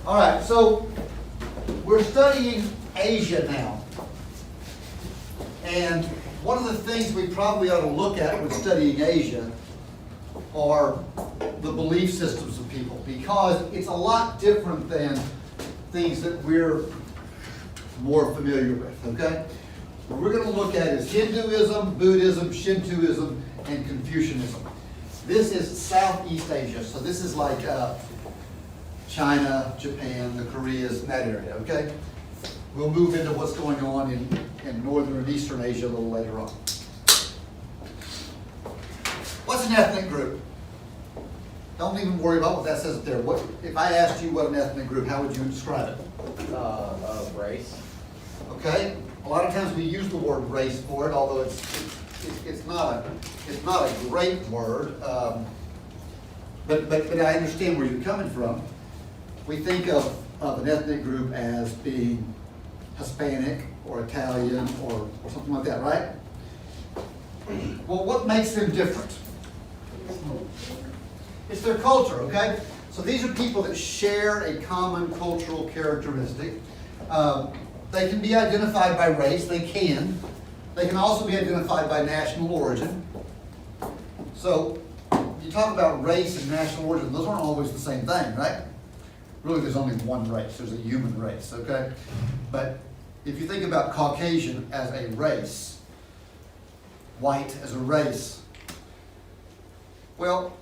All right, so we're studying Asia now. And one of the things we probably ought to look at when studying Asia are the belief systems of people, because it's a lot different than things that we're more familiar with, okay? What we're going to look at is Hinduism, Buddhism, Shintoism, and Confucianism. This is Southeast Asia, so this is like China, Japan, the Koreas, in that area, okay? We'll move into what's going on in Northern and Eastern Asia a little later on. What's an ethnic group? Don't even worry about what that says up there. If I asked you what an ethnic group, how would you describe it? Race. Okay. A lot of times we use the word race for it, although it's not a great word. But I understand where you're coming from. We think of an ethnic group as being Hispanic or Italian or something like that, right? Well, what makes them different? It's their culture, okay? So these are people that share a common cultural characteristic. They can be identified by race, they can. They can also be identified by national origin. So, you talk about race and national origin, those aren't always the same thing, right? Really, there's only one race, there's a human race, okay? But if you think about Caucasian as a race, white as a race, well,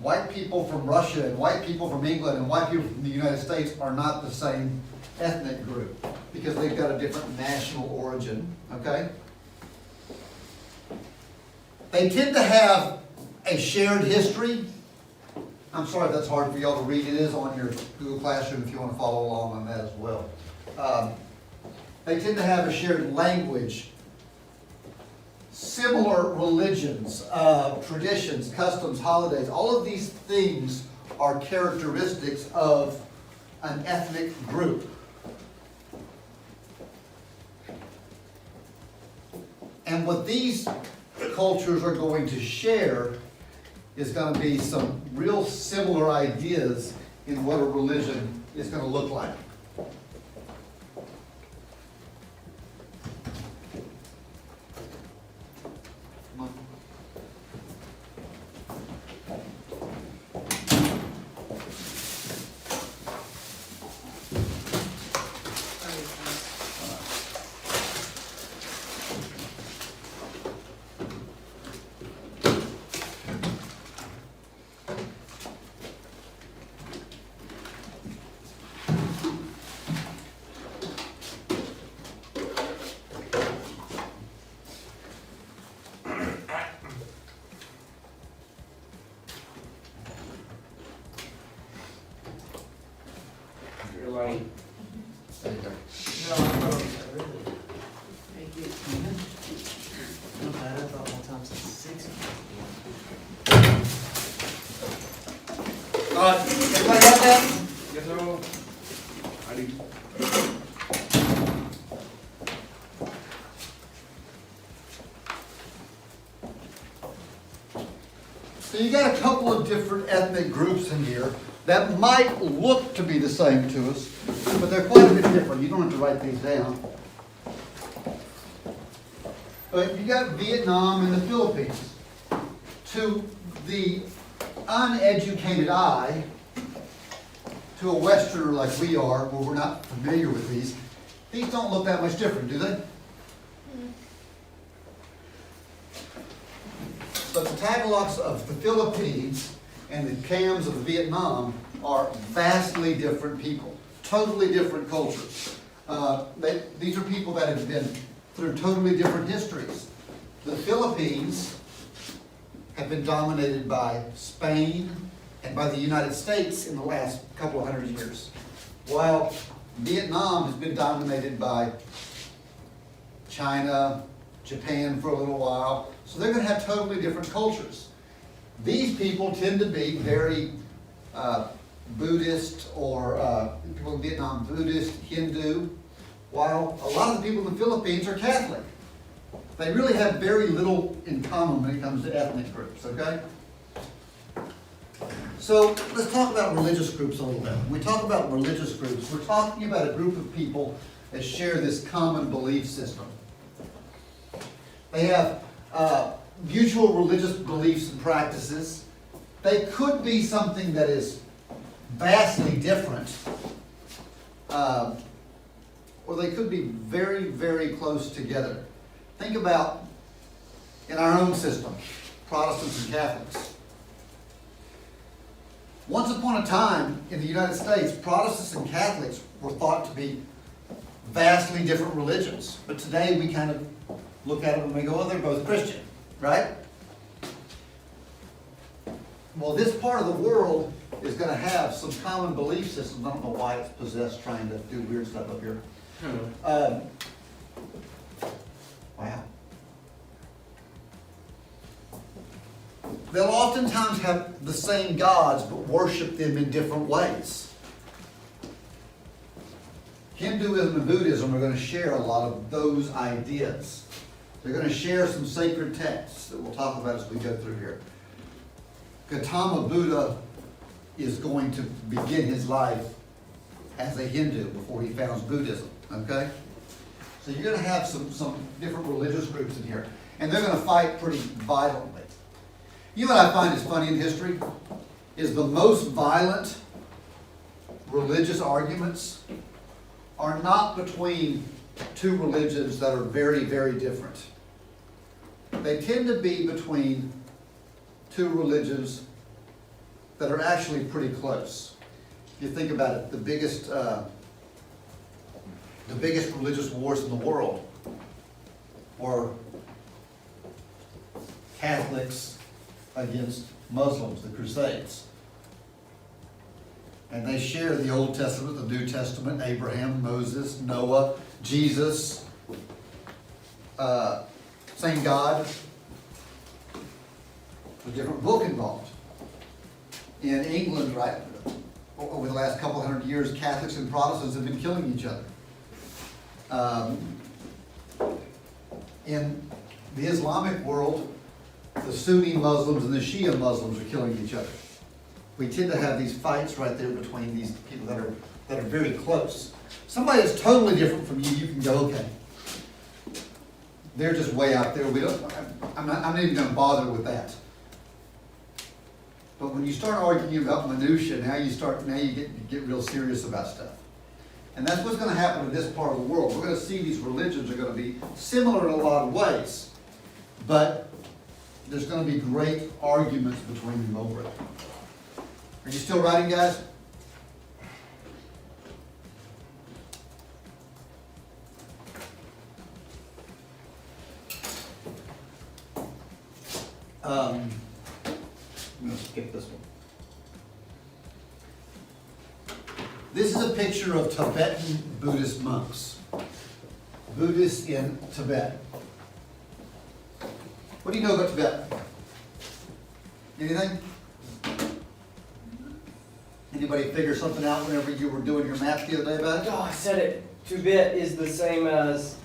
white people from Russia and white people from England and white people from the United States are not the same ethnic group because they've got a different national origin, okay? They tend to have a shared history. I'm sorry if that's hard for y'all to read. It is on your Google Classroom if you want to follow along on that as well. They tend to have a shared language, similar religions, traditions, customs, holidays. All of these things are characteristics of an ethnic group. And what these cultures are going to share is going to be some real similar ideas in what a religion is going to look like. Everybody got that? Yes, sir. I do. So you got a couple of different ethnic groups in here that might look to be the same to us, but they're quite a bit different. You don't have to write these down. But you got Vietnam and the Philippines. To the uneducated eye, to a Westerner like we are, where we're not familiar with these don't look that much different, do they? But the Tagalogs of the Philippines and the Cams of Vietnam are vastly different people, totally different cultures. These are people that have been through totally different histories. The Philippines have been dominated by Spain and by the United States in the last couple of hundred years, while Vietnam has been dominated by China, Japan for a little while. So they're going to have totally different cultures. These people tend to be very Buddhist, or people in Vietnam, Buddhist, Hindu, while a lot of the people in the Philippines are Catholic. They really have very little in common when it comes to ethnic groups, okay? So let's talk about religious groups a little bit. When we talk about religious groups, we're talking about a group of people that share this common belief system. They have mutual religious beliefs and practices. They could be something that is vastly different, or they could be very, very close together. Think about in our own system, Protestants and Catholics. Once upon a time in the United States, Protestants and Catholics were thought to be vastly different religions. But today we kind of look at them and we go, oh, they're both Christian, right? Well, this part of the world is going to have some common belief systems. I don't know why it's possessed trying to do weird stuff up here. Wow. They'll oftentimes have the same gods, but worship them in different ways. Hinduism and Buddhism are going to share a lot of those ideas. They're going to share some sacred texts that we'll talk about as we go through here. Gautama Buddha is going to begin his life as a Hindu before he founds Buddhism, okay? So you're going to have some different religious groups in here, and they're going to fight pretty violently. You know what I find is funny in history? Is the most violent religious arguments are not between two religions that are very, very different. They tend to be between two religions that are actually pretty close. If you think about it, the biggest religious wars in the world were Catholics against Muslims, the Crusades. And they share the Old Testament, the New Testament, Abraham, Moses, Noah, Jesus, same God, a different book involved. In England, right, over the last couple hundred years, Catholics and Protestants have been killing each other. In the Islamic world, the Sunni Muslims and the Shia Muslims are killing each other. We tend to have these fights right there between these people that are very close. Somebody that's totally different from you, you can go, okay, they're just way out there. I'm not even going to bother with that. But when you start arguing about minutia, now you get real serious about stuff. And that's what's going to happen in this part of the world. We're going to see these religions are going to be similar in a lot of ways, but there's going to be great arguments between them over it. Are you still writing, guys? I'm going to skip this one. This is a picture of Tibetan Buddhist monks. Buddhists in Tibet. What do you know about Tibet? Anything? Anybody figure something out whenever you were doing your math the other day about it? Oh, I said it. Tibet is the same as...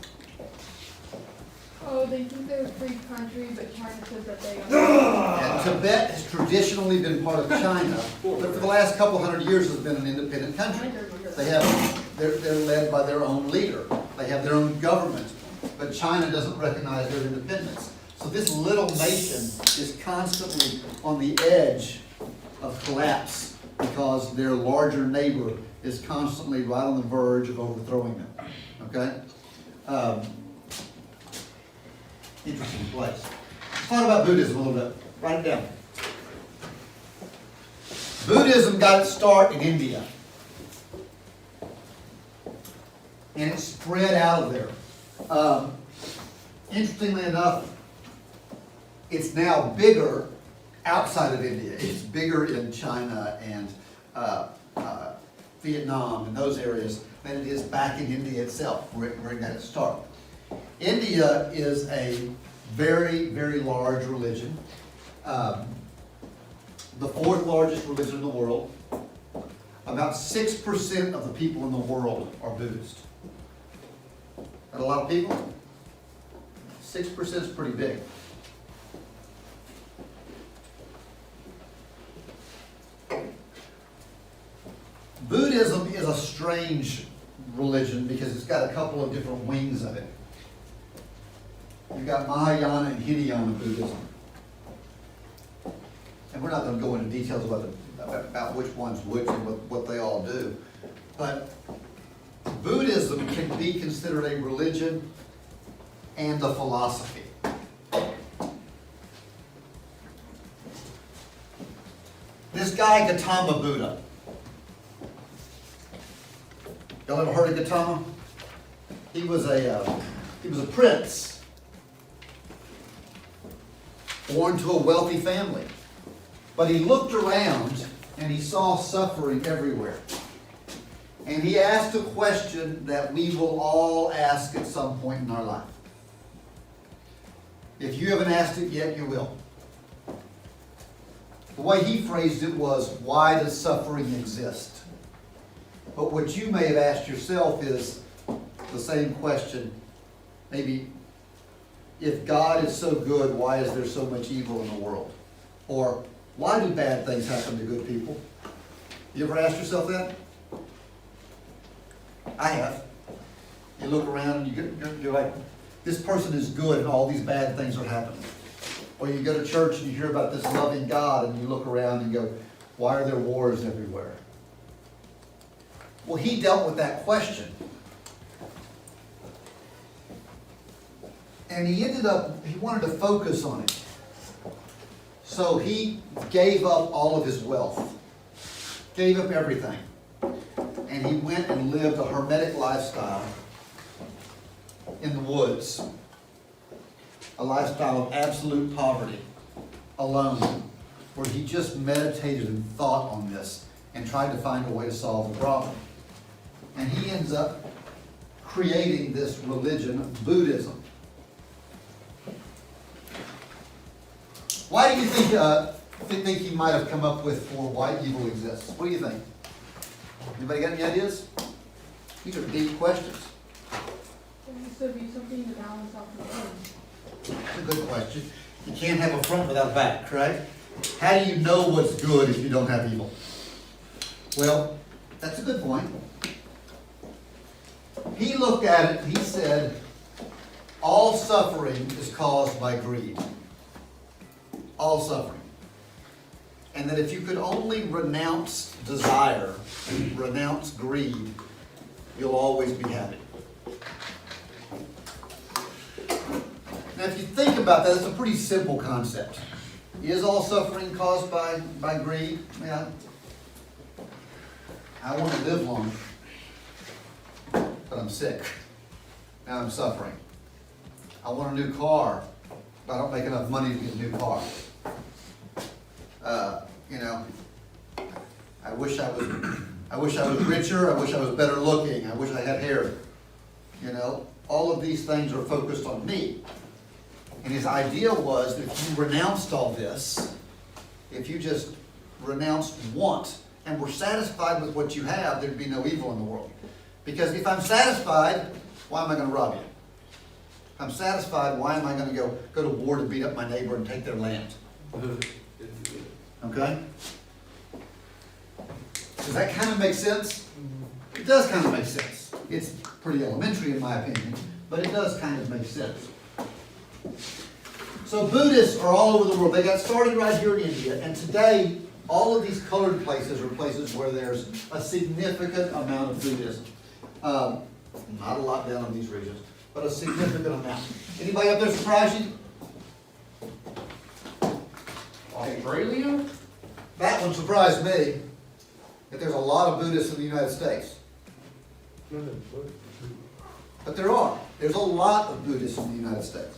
Oh, they think they're a free country, but China says that they are. Yeah, Tibet has traditionally been part of China, but for the last couple hundred years has been an independent country. They're led by their own leader. They have their own government, but China doesn't recognize their independence. So this little nation is constantly on the edge of collapse because their larger neighbor is constantly right on the verge of overthrowing them. Okay? Interesting place. Let's talk about Buddhism a little bit. Write it down. Buddhism got its start in India. And it spread out of there. Interestingly enough, it's now bigger outside of India. It's bigger in China and Vietnam and those areas than it is back in India itself, where it got its start. India is a very, very large religion. The fourth largest religion in the world. About 6% of the people in the world are Buddhist. That a lot of people? 6% is pretty big. strange religion because it's got a couple of different wings of it. You've got Mahayana and Hinayana Buddhism. And we're not going to go into details about which one's which and what they all do. But Buddhism can be considered a religion and a philosophy. This guy, Gautama Buddha. Y'all ever heard of Gautama? He was a prince, born to a wealthy family. But he looked around and he saw suffering everywhere. And he asked a question that we will all ask at some point in our life. If you haven't asked it yet, you will. The way he phrased it was, why does suffering exist? But what you may have asked yourself is the same question. Maybe, if God is so good, why is there so much evil in the world? Or, why do bad things happen to good people? You ever asked yourself that? I have. You look around and you're like, this person is good and all these bad things are happening. Or you go to church and you hear about this loving God and you look around and go, why are there wars everywhere? Well, he dealt with that question. And he wanted to focus on it. So he gave up all of his wealth, gave up everything. And he went and lived a hermetic lifestyle in the woods. A lifestyle of absolute poverty, alone, where he just meditated and thought on this and tried to find a way to solve the problem. And he ends up creating this religion, Buddhism. Why do you think he might have come up with for why evil exists? What do you think? Anybody got any ideas? These are deep questions. There used to be something to balance out the balance. That's a good question. You can't have a front without a back, right? How do you know what's good if you don't have evil? Well, that's a good point. He looked at it, he said, all suffering is caused by greed. All suffering. And that if you could only renounce desire, renounce greed, you'll always be happy. Now, if you think about that, it's a pretty simple concept. Is all suffering caused by greed? Yeah. I want to live longer, but I'm sick. Now I'm suffering. I want a new car, but I don't make enough money to get a new car. I wish I was richer. I wish I was better looking. I wish I had hair. All of these things are focused on me. And his idea was that if you renounced all this, if you just renounced want and were satisfied with what you have, there'd be no evil in the world. Because if I'm satisfied, why am I going to rob you? If I'm satisfied, why am I going to go to war to beat up my neighbor and take their land? Okay? Does that kind of make sense? It does kind of make sense. It's pretty elementary in my opinion, but it does kind of make sense. So Buddhists are all over the world. They got started right here in India, and today all of these colored places are places where there's a significant amount of Buddhism. Not a lot down in these regions, but a significant amount. Anybody up there surprise you? Australia? That one surprised me, that there's a lot of Buddhists in the United States. But there are. There's a lot of Buddhists in the United States.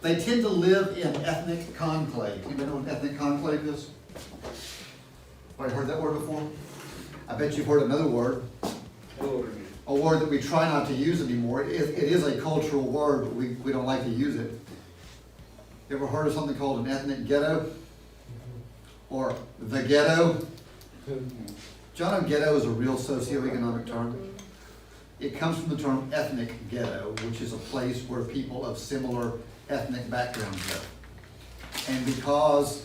They tend to live in ethnic conclave. You know what an ethnic conclave is? Anybody heard that word before? I bet you've heard another word. A word that we try not to use anymore. It is a cultural word, but we don't like to use it. You ever heard of something called an ethnic ghetto? Or the ghetto? John, ghetto is a real socioeconomic term. It comes from the term ethnic ghetto, which is a place where people of similar ethnic backgrounds live. And because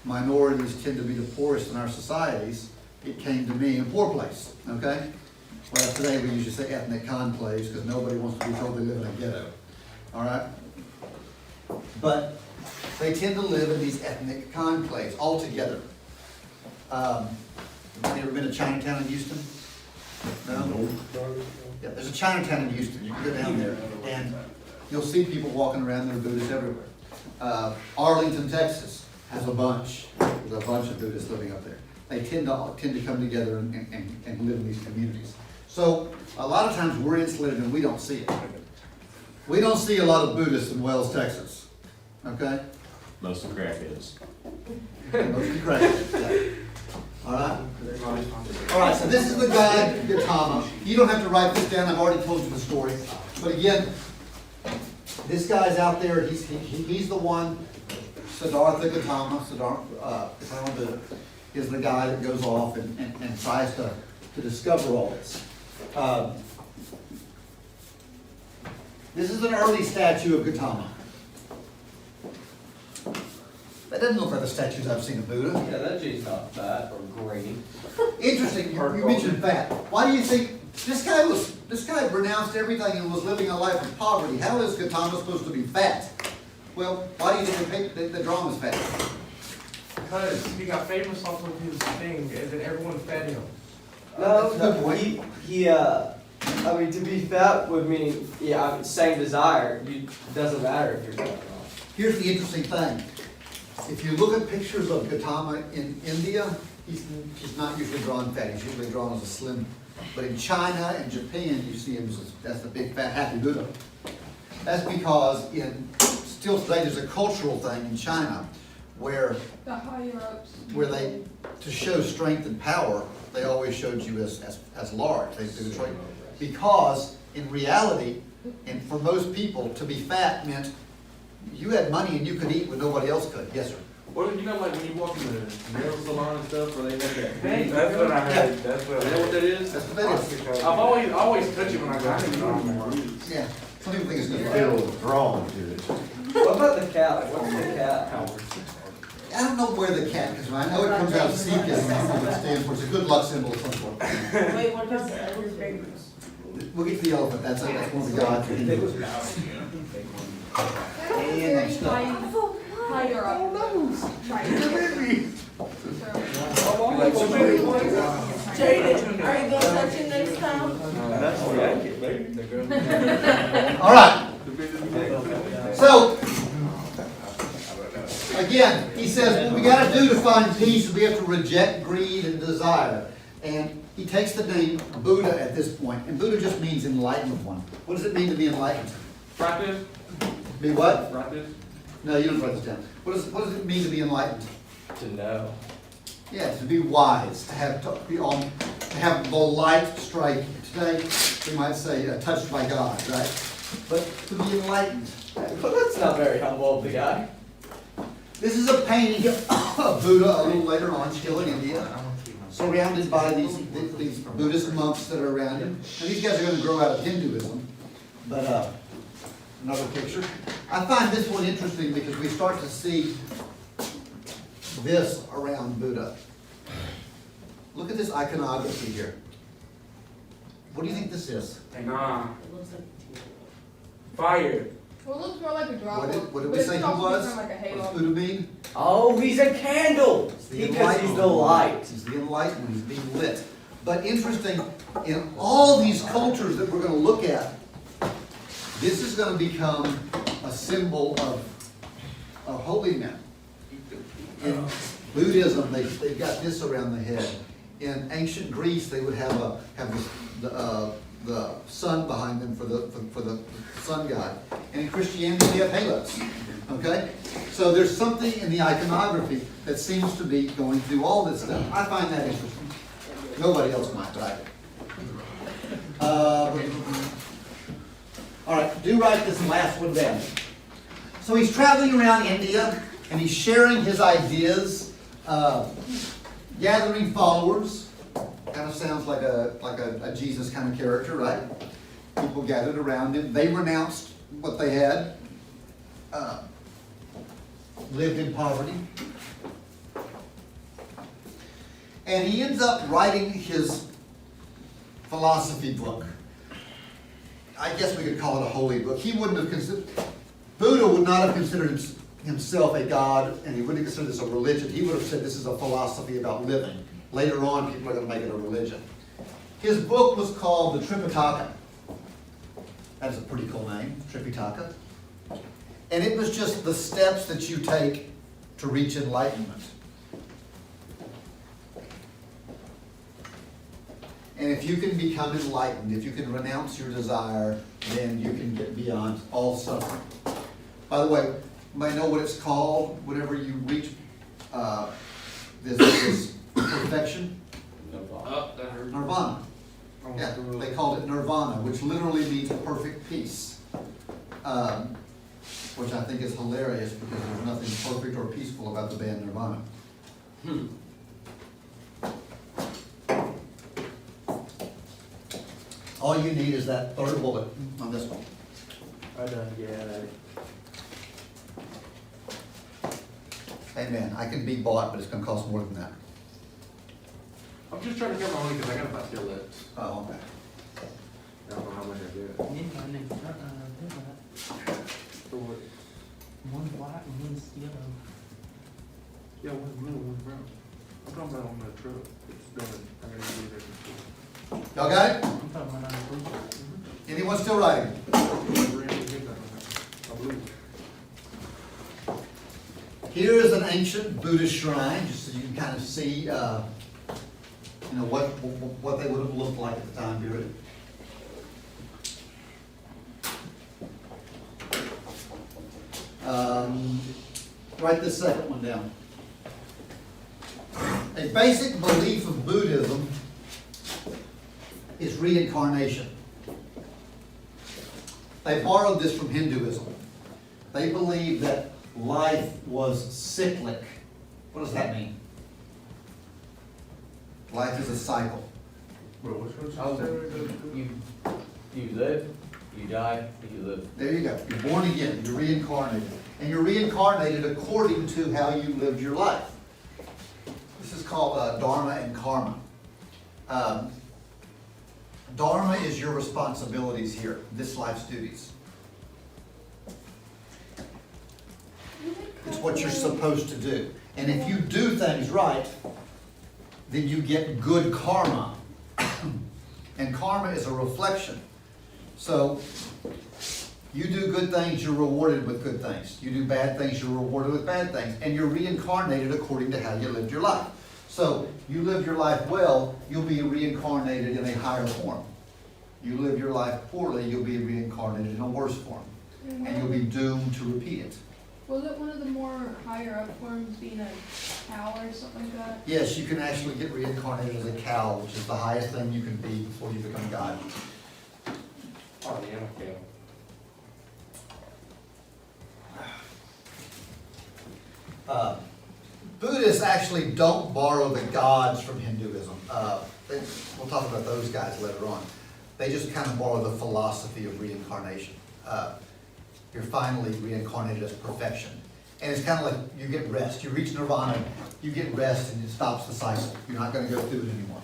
minorities tend to be the poorest in our societies, it came to me, in a poor place, okay? Well, today we usually say ethnic conclaves, because nobody wants to be told they live in a ghetto, all right? But they tend to live in these ethnic conclaves all together. Have you ever been to Chinatown in Houston? No? Yeah, there's a Chinatown in Houston, you can go down there, and you'll see people walking around, there are Buddhists everywhere. Arlington, Texas has a bunch, there's a bunch of Buddhists living up there. They tend to come together and live in these communities. So, a lot of times we're insulated and we don't see it. We don't see a lot of Buddhists in Wells, Texas, okay? Most of crackheads. Most of the crackheads. All right? All right, so this is the guy, Gautama. You don't have to write this down, I've already told you the story. But again, this guy's out there, he's the one, Siddhartha Gautama, Gautama Buddha, is the guy that goes off and tries to discover all this. This is an early statue of Gautama. That doesn't look like the statues I've seen of Buddha. Yeah, that G's not fat or green. Interesting, you mentioned fat. Why do you think this guy renounced everything and was living a life of poverty? How is Gautama supposed to be fat? Well, why do you think they draw him as fat? Because he got famous off of his thing, and then everyone fed him. No, That's a good point. I mean, to be fat would mean, same desire. It doesn't matter if you're fat or not. Here's the interesting thing. If you look at pictures of Gautama in India, he's not usually drawn fat. He's usually drawn as a slim. But in China and Japan, you see him as the big fat happy Buddha. That's because still today there's a cultural thing in China where The higher ups. they, to show strength and power, they always showed you as large. Because in reality, and for most people, to be fat meant you had money and you could eat when nobody else could. Yes, sir. Well, you know, like when you walk in the nail salon and stuff, where they have that. Hey, That's what I heard. That's what. You know what that is? That's what that is. I've always touch it when I go to the Yeah. Some people think it's good. Feel drawn to it. What about the cat? What's the cat? I don't know where the cat, because I know it comes out of Sikhism, it stands for, it's a good luck symbol of some sort. Wait, what about the other babies? We'll get to the elephant, that's one of the gods. They're very higher up. Right. Jaden, are you gonna touch him next time? That's what I get, baby. All right, so, again, he says, what we gotta do to find peace is we have to reject greed and desire. And he takes the name Buddha at this point, and Buddha just means enlightened one. What does it mean to be enlightened? Practice, Be what? practice. No, you don't write this down. What does it mean to be enlightened? To know. Yeah, to be wise, to have the light strike. Today, we might say touched by God, right? But to be enlightened. Well, that's not very humble of the guy. This is a painting of Buddha a little later on, still in India, surrounded by these Buddhist monks that are around him. And these guys are going to grow out of Hinduism. But another picture. I find this one interesting because we start to see this around Buddha. Look at this iconography here. What do you think this is? Nah. Fire. Well, it looks more like a drop. What did we say he was? Like a What halo. does Buddha mean? Oh, he's a candle. It's the Because he's the light. He's the enlightened, he's being lit. But interesting, in all these cultures that we're going to look at, this is going to become a symbol of holy men. In Buddhism, they've got this around the head. In ancient Greece, they would have the sun behind them for the sun god. And in Christianity, they have halos. Okay? So there's something in the iconography that seems to be going to do all this stuff. I find that interesting. Nobody else might, but I do. All right, do write this last one down. So he's traveling around India, and he's sharing his ideas, gathering followers. Kind of sounds like a Jesus kind of character, right? People gathered around him. They renounced what they had, lived in poverty. And he ends up writing his philosophy book. I guess we could call it a holy book. He wouldn't have considered, Buddha would not have considered himself a god, and he wouldn't have considered this a religion. He would have said this is a philosophy about living. Later on, people are going to make it a religion. His book was called the Tripitaka. That's a pretty cool name, Tripitaka. And it was just the steps that you take to reach enlightenment. And if you can become enlightened, if you can renounce your desire, then you can get beyond all suffering. By the way, you might know what it's called whenever you reach this perfection? Nirvana. Yeah, they called it nirvana, which literally means perfect peace. Which I think is hilarious because there's nothing perfect or peaceful about the band Nirvana. All you need is that third bullet on this one. I done get at it. Amen. I can be bought, but it's gonna cost more than that. I'm just trying to get my money because I got a basket left. Oh, okay. I don't know how much I did. For what? One black and one's yellow. Yeah, one's blue, one's brown. I'm talking about on the truck. It's done. I gotta do that. Y'all got it? I'm talking about on the blue. Anyone still writing? Here is an ancient Buddhist shrine, just so you can kind of see, what they would have looked like at the time period. Write this second one down. A basic belief of Buddhism is reincarnation. They borrowed this from Hinduism. They believe that life was cyclic. What does that mean? Life is a cycle. Bro, which one's You live, you die, you live. There you go. You're born again. You're reincarnated. And you're reincarnated according to how you lived your life. This is called dharma and karma. Dharma is your responsibilities here, this life's duties. It's what you're supposed to do. And if you do things right, then you get good karma. And karma is a reflection. So, you do good things, you're rewarded with good things. You do bad things, you're rewarded with bad things. And you're reincarnated according to how you lived your life. So, you live your life well, you'll be reincarnated in a higher form. You live your life poorly, you'll be reincarnated in a worse form. And you'll be doomed to repeat it. Was it one of the more higher up forms being a cow or something like that? Yes, you can actually get reincarnated as a cow, which is the highest thing you can be before you become God. Oh, yeah, okay. Buddhists actually don't borrow the gods from Hinduism. We'll talk about those guys later on. They just kind of borrow the philosophy of reincarnation. You're finally reincarnated as perfection. And it's kind of like you get rest. You reach nirvana, you get rest, and it stops the cycle. You're not going to go through it anymore.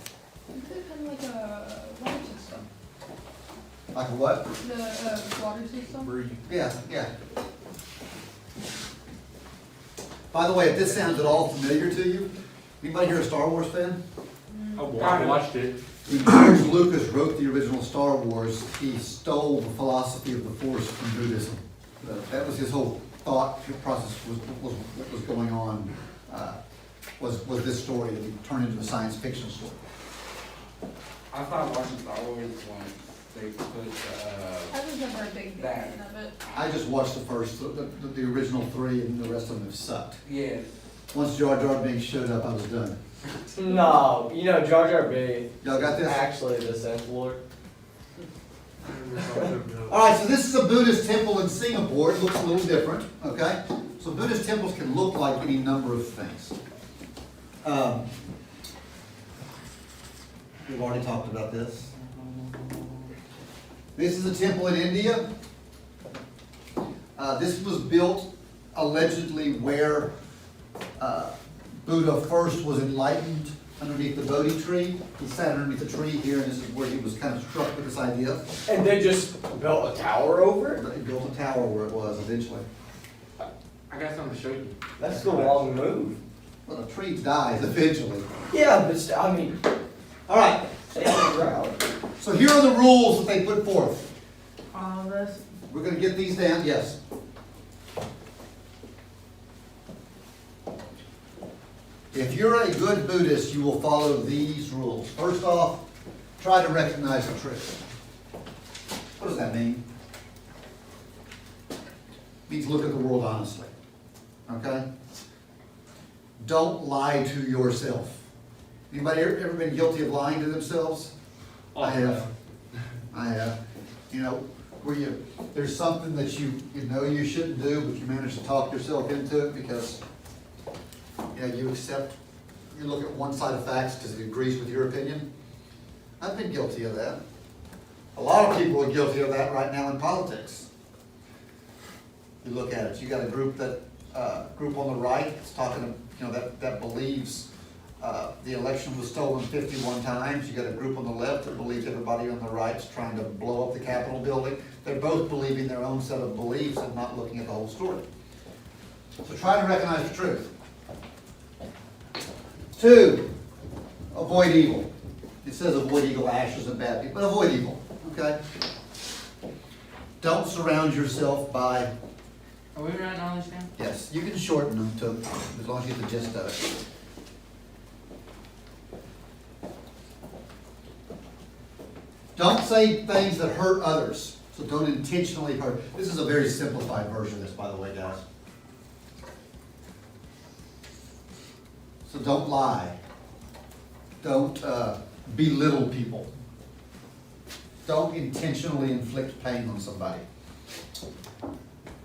Is it kind of like a water system? Like a what? The water system? Yeah. By the way, if this sounds at all familiar to you, anybody here a Star Wars fan? I watched it. When George Lucas wrote the original Star Wars, he stole the philosophy of the Force from Buddhism. That was his whole thought process. Was what was going on. Was this story that he turned into a science fiction story? I thought watching Star Wars when they put I was never a big fan of it. I just watched the original three, and the rest of them have sucked. yeah. Once Jar Jar Binks showed up, I was done. No, Jar Jar Binks Y'all got this? actually the Sith Lord. All right, so this is a Buddhist temple in Singapore. It looks a little different, okay? So Buddhist temples can look like any number of things. We've already talked about this. This is a temple in India. This was built allegedly where Buddha first was enlightened underneath the Bodhi tree. He sat underneath the tree here, and this is where he was kind of struck with this idea. And they just built a tower over it? He built a tower where it was eventually. I got something to show you. That's the long move. Well, the tree dies eventually. Yeah, but I mean, All right, stay on the ground. so here are the rules that they put forth. All of us. We're gonna get these down, yes. If you're a good Buddhist, you will follow these rules. First off, try to recognize the truth. What does that mean? It means look at the world honestly, okay? Don't lie to yourself. Anybody ever been guilty of lying to themselves? I have. I have. You know, where there's something that you know you shouldn't do, but you manage to talk yourself into it because, you know, you look at one side of facts because it agrees with your opinion. I've been guilty of that. A lot of people are guilty of that right now in politics. You look at it, you got a group group on the right that's talking, you know, that believes the election was stolen 51 times. You got a group on the left that believes everybody on the right's trying to blow up the Capitol building. They're both believing their own set of beliefs and not looking at the whole story. So try to recognize the truth. 2, avoid evil. It says avoid evil, ashes and bad people, but avoid evil, okay? Don't surround yourself by, Are we writing all this down? yes, you can shorten them to, as long as you get the gist of it. Don't say things that hurt others, so don't intentionally hurt. This is a very simplified version of this, by the way, guys. So don't lie. Don't belittle people. Don't intentionally inflict pain on somebody.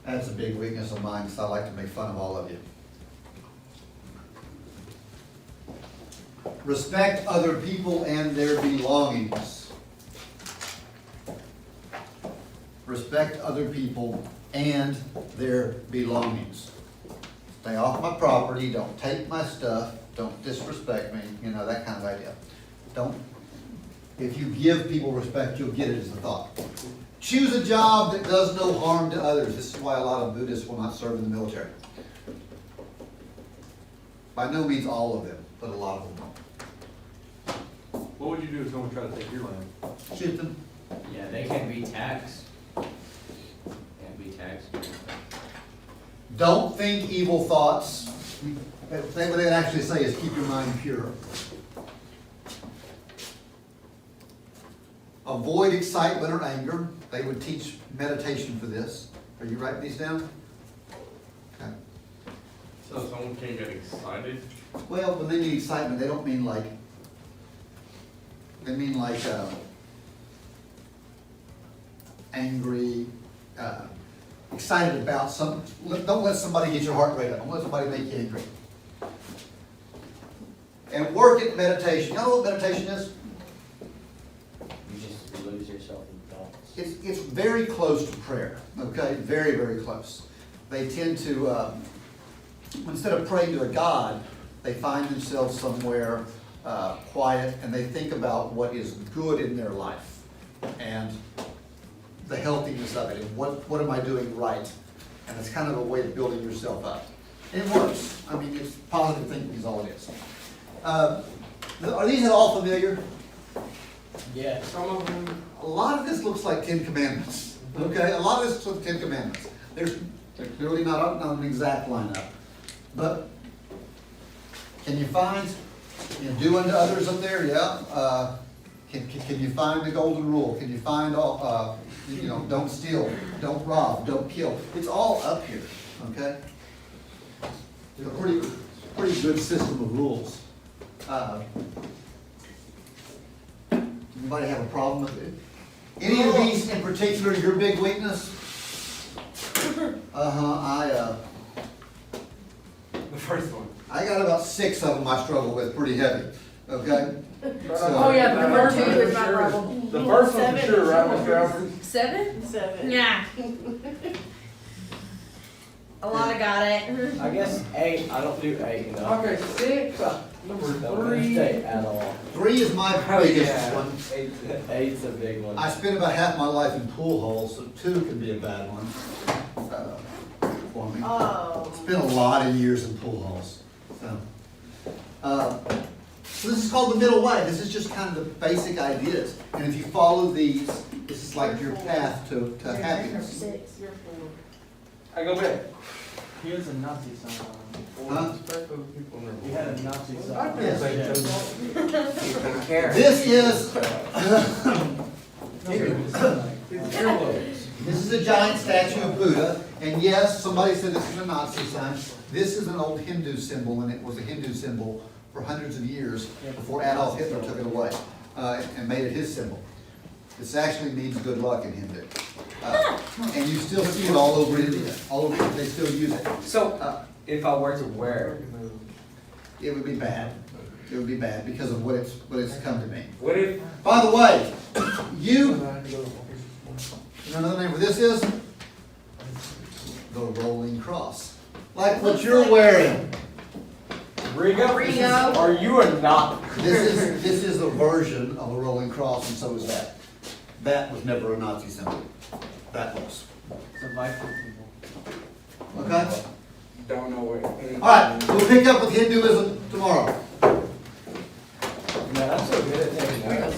That's a big weakness of mine, because I like to make fun of all of you. Respect other people and their belongings. Respect other people and their belongings. Stay off my property, don't take my stuff, don't disrespect me, you know, that kind of idea. If you give people respect, you'll get it as a thought. Choose a job that does no harm to others. This is why a lot of Buddhists will not serve in the military. By no means all of them, but a lot of them won't. What would you do if someone tried to take your land? Shoot them. Yeah, they can't be taxed. Can't be taxed. Don't think evil thoughts. What they actually say is keep your mind pure. Avoid excitement or anger. They would teach meditation for this. Are you writing these down? Okay. So someone can get excited. Well, when they mean excitement, they don't mean like, they mean like angry, excited about something. Don't let somebody get your heart rate up. Don't let somebody make you angry. And work at meditation. You know what meditation is? You just lose yourself in thoughts. It's very close to prayer, okay? Very, very close. They tend to, instead of praying to a God, they find themselves somewhere quiet, and they think about what is good in their life and the healthiness of it, and what am I doing right? And it's kind of a way of building yourself up. And it works. I mean, it's positive thinking is all it is. Are these at all familiar? Yeah. Some of them, A lot of this looks like 10 Commandments, okay? A lot of this looks like 10 Commandments. They're clearly not an exact lineup. But can you find, do unto others up there? Yeah. Can you find the golden rule? Can you find all, don't steal, don't rob, don't kill? It's all up here, okay? It's a pretty good system of rules. Anybody have a problem with it? Any of these in particular your big weakness? The first one. I got about 6 of them I struggle with pretty heavy, okay? Oh, yeah, the number 2 is my problem. The first one for 7 sure, is right, yours. Mr. Alfred? 7? 7. Nah. A lot of got it. I guess 8, I don't do 8 enough. Okay, 6. Number No 3. mistake at all. 3 is my Oh, biggest yeah. one. Eight's a big one. I spent about half my life in pool halls, so 2 can be a bad one for me. Oh. Spent a lot of years in pool halls. So this is called the middle way. This is just kind of the basic ideas. And if you follow these, this is like your path to happiness. I go back. He has a Nazi sign on Huh? Respect those people in their him. He had a Nazi sign. I on Yes. him. This is, It's earlobes. this is a giant statue of Buddha. And yes, somebody said this is a Nazi sign. This is an old Hindu symbol, and it was a Hindu symbol for hundreds of years before Adolf Hitler took it away and made it his symbol. This actually means good luck in Hindu. And you still see it all over India. All over, they still use it. So, if I were to wear it, It would be bad. It would be bad because of what it's come to mean. What if, By the way, you know another name for this is? The rolling cross. Like what you're wearing. Rigo, Rigo. are you or not? This is a version of a rolling cross, and so is that. That was never a Nazi symbol. That was. It's a Viking people. Okay? don't know what. All right, we'll pick up with Hinduism tomorrow. Man, I'm so good at taking notes.